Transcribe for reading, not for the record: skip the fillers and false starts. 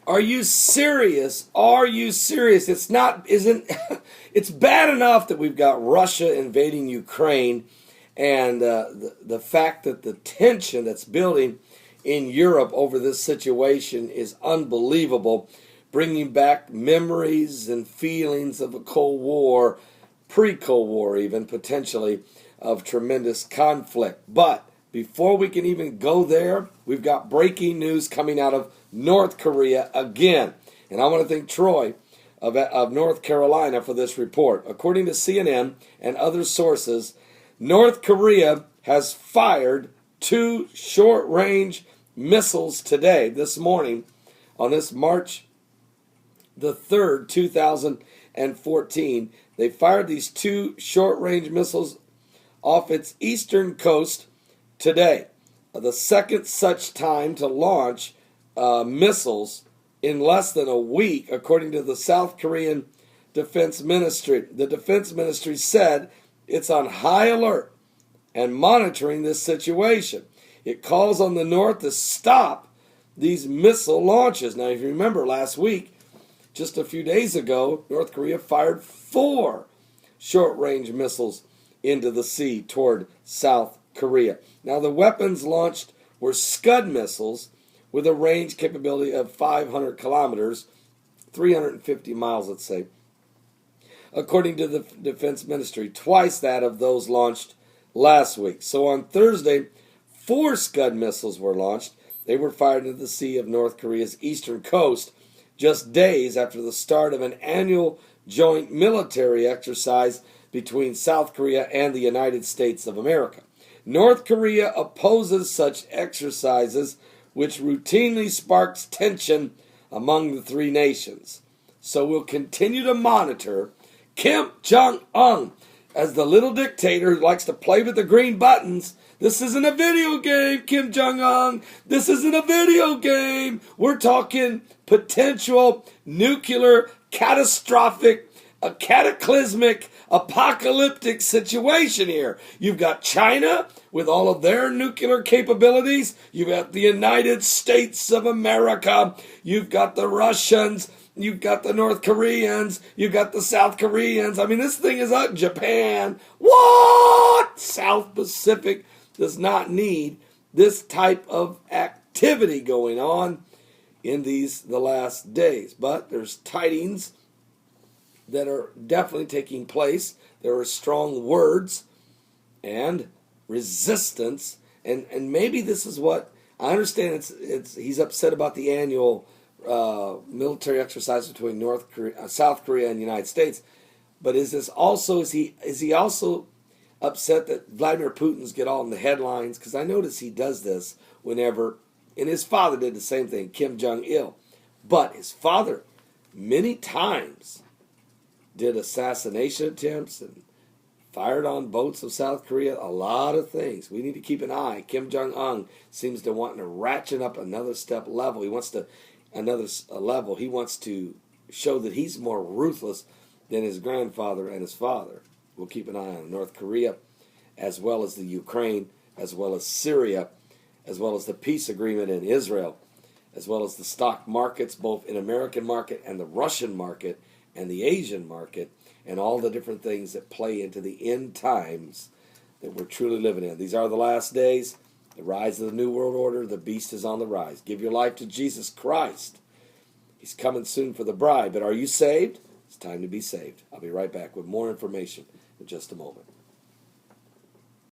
Are you serious? Are you serious? It's not, isn't, it's bad enough that we've got Russia invading Ukraine and the fact that the tension that's building in Europe over this situation is unbelievable, bringing back memories and feelings of a Cold War, pre-Cold War even, potentially, of tremendous conflict. But before we can even go there, we've got breaking news coming out of North Korea again. And I want to thank Troy of North Carolina for this report. According to CNN and other sources, North Korea has fired 2 short-range missiles today, this morning, on this March the 3rd, 2014. They fired these 2 short-range missiles off its eastern coast today. The second such time to launch missiles in less than a week, according to the South Korean Defense Ministry. The Defense Ministry said it's on high alert and monitoring this situation. It calls on the North to stop these missile launches. Now, if you remember last week, just a few days ago, North Korea fired 4 short-range missiles into the sea toward South Korea. Now, the weapons launched were Scud missiles with a range capability of 500 kilometers, 350 miles, let's say, according to the Defense Ministry, twice that of those launched last week. So on Thursday, 4 Scud missiles were launched. They were fired into the sea of North Korea's eastern coast just days after the start of an annual joint military exercise between South Korea and the United States of America. North Korea opposes such exercises, which routinely sparks tension among the 3 nations. So we'll continue to monitor Kim Jong-un as the little dictator who likes to play with the green buttons. This isn't a video game, Kim Jong-un. This isn't a video game. We're talking potential nuclear, catastrophic, a cataclysmic, apocalyptic situation here. You've got China with all of their nuclear capabilities. You've got the United States of America. You've got the Russians. You've got the North Koreans. You've got the South Koreans. I mean, this thing is up. Japan. What? South Pacific does not need this type of activity going on in the last days. But there's tidings that are definitely taking place. There are strong words and resistance, and maybe this is what I understand. He's upset about the annual military exercise between South Korea and the United States. But is he also upset that Vladimir Putin's get all in the headlines? Because I notice he does this whenever, and his father did the same thing, Kim Jong-il. But his father many times did assassination attempts and fired on boats of South Korea, a lot of things. We need to keep an eye. Kim Jong-un seems to want to ratchet up another level. He wants to He wants to show that he's more ruthless than his grandfather and his father. We'll keep an eye on North Korea, as well as the Ukraine, as well as Syria, as well as the peace agreement in Israel, as well as the stock markets, both in American market and the Russian market, and the Asian market, and all the different things that play into the end times that we're truly living in. These are the last days, the rise of the New World Order. The beast is on the rise. Give your life to Jesus Christ. He's coming soon for the bride. But are you saved? It's time to be saved. I'll be right back with more information in just a moment.